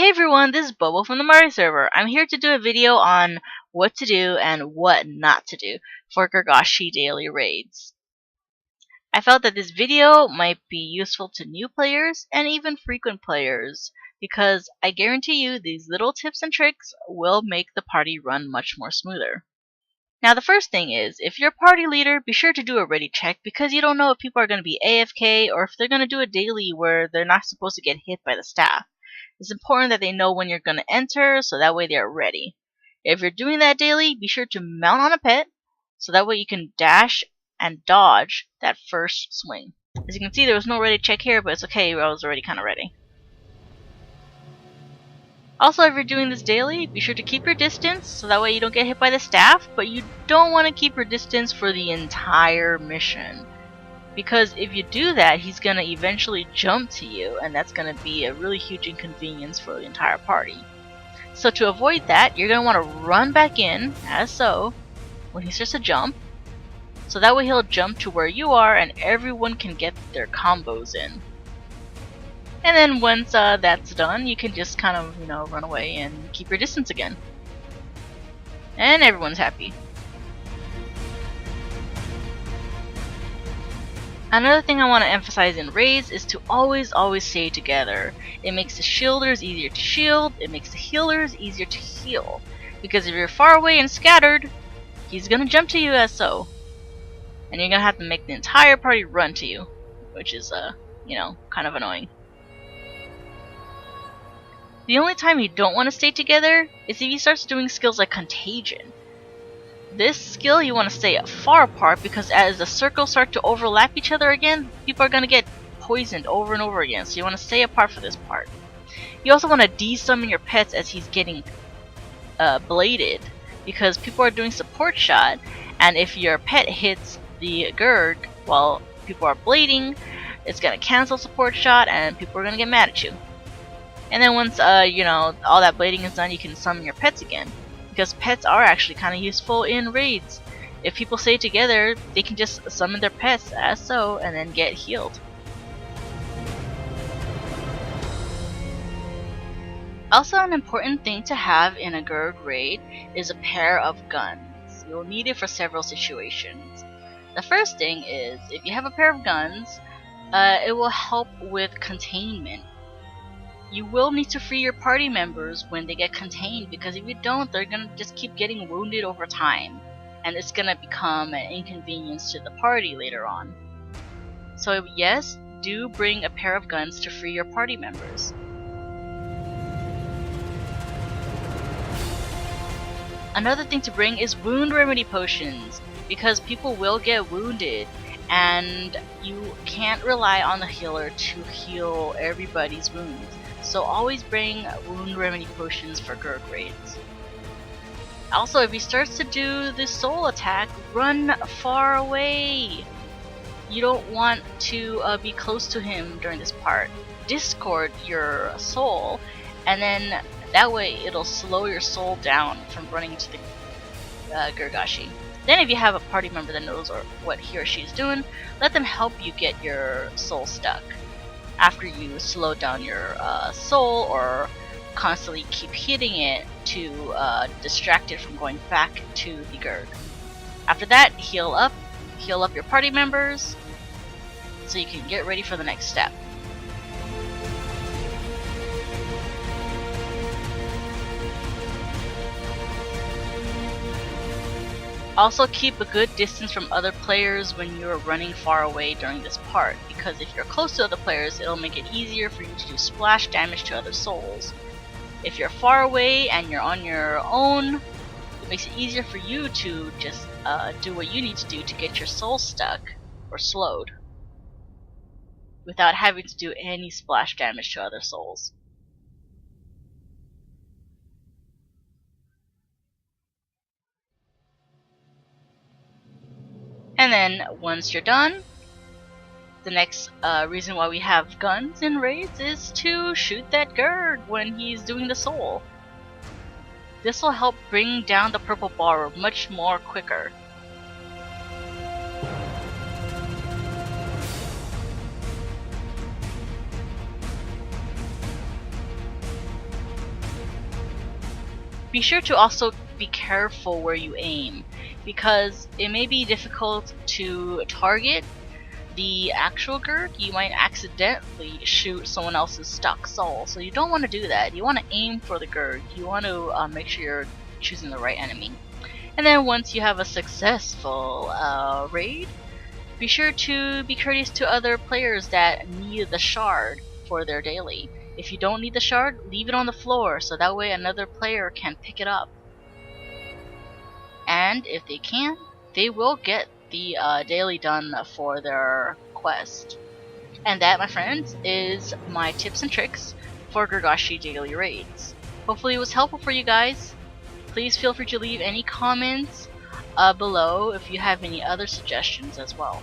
Hey everyone, this is Bobo from the Mari server. I'm here to do a video on what to do and what not to do for Girgashiy daily raids. I felt that this video might be useful to new players and even frequent players because I guarantee you these little tips and tricks will make the party run much more smoother. Now the first thing is, if you're a party leader, be sure to do a ready check because you don't know if people are going to be AFK or if they're going to do a daily where they're not supposed to get hit by the staff. It's important that they know when you're going to enter so that way they're ready. If you're doing that daily, be sure to mount on a pet so that way you can dash and dodge that first swing. As you can see, there was no ready check here, but it's okay, I was already kind of ready. Also, if you're doing this daily, be sure to keep your distance so that way you don't get hit by the staff, but you don't want to keep your distance for the entire mission. Because if you do that, he's going to eventually jump to you, and that's going to be a really huge inconvenience for the entire party. So to avoid that, you're going to want to run back in, as so, when he starts to jump, so that way he'll jump to where you are and everyone can get their combos in. And then once that's done, you can just kind of, run away and keep your distance again. And everyone's happy. Another thing I want to emphasize in raids is to always stay together. It makes the shielders easier to shield, it makes the healers easier to heal. Because if you're far away and scattered, he's gonna jump to you as so. And you're gonna have to make the entire party run to you. Which is, kind of annoying. The only time you don't want to stay together is if he starts doing skills like Contagion. This skill you want to stay far apart because as the circles start to overlap each other again, people are going to get poisoned over and over again, so you want to stay apart for this part. You also want to de-summon your pets as he's getting bladed because people are doing support shot, and if your pet hits the Gurg while people are blading, it's going to cancel support shot and people are going to get mad at you. And then once all that blading is done, you can summon your pets again. Because pets are actually kind of useful in raids. If people stay together, they can just summon their pets as so and then get healed. Also, an important thing to have in a Gurg raid is a pair of guns. You'll need it for several situations. The first thing is, if you have a pair of guns, it will help with containment. You will need to free your party members when they get contained because if you don't, they're going to just keep getting wounded over time. And it's going to become an inconvenience to the party later on. So yes, do bring a pair of guns to free your party members. Another thing to bring is wound remedy potions because people will get wounded and you can't rely on the healer to heal everybody's wounds. So always bring wound remedy potions for Gurg raids. Also, if he starts to do this soul attack, run far away. You don't want to be close to him during this part. Discord your soul, and then that way it'll slow your soul down from running into the Girgashiy. Then if you have a party member that knows what he or she is doing, let them help you get your soul stuck. After you slow down your soul or constantly keep hitting it to distract it from going back to the Gurg. After that, heal up your party members so you can get ready for the next step. Also keep a good distance from other players when you're running far away during this part, because if you're close to other players, it'll make it easier for you to do splash damage to other souls. If you're far away and you're on your own, it makes it easier for you to just do what you need to do to get your soul stuck or slowed without having to do any splash damage to other souls. And then once you're done, the next reason why we have guns in raids is to shoot that Gurg when he's doing the soul. This will help bring down the purple bar much more quicker. Be sure to also be careful where you aim, because it may be difficult to target the actual Gurg. You might accidentally shoot someone else's stuck soul, so you don't want to do that. You want to aim for the Gurg. You want to make sure you're choosing the right enemy. And then once you have a successful raid, be sure to be courteous to other players that need the shard for their daily. If you don't need the shard, leave it on the floor so that way another player can pick it up. And if they can, they will get the daily done for their quest. And that, my friends, is my tips and tricks for Girgashiy daily raids. Hopefully it was helpful for you guys. Please feel free to leave any comments below if you have any other suggestions as well.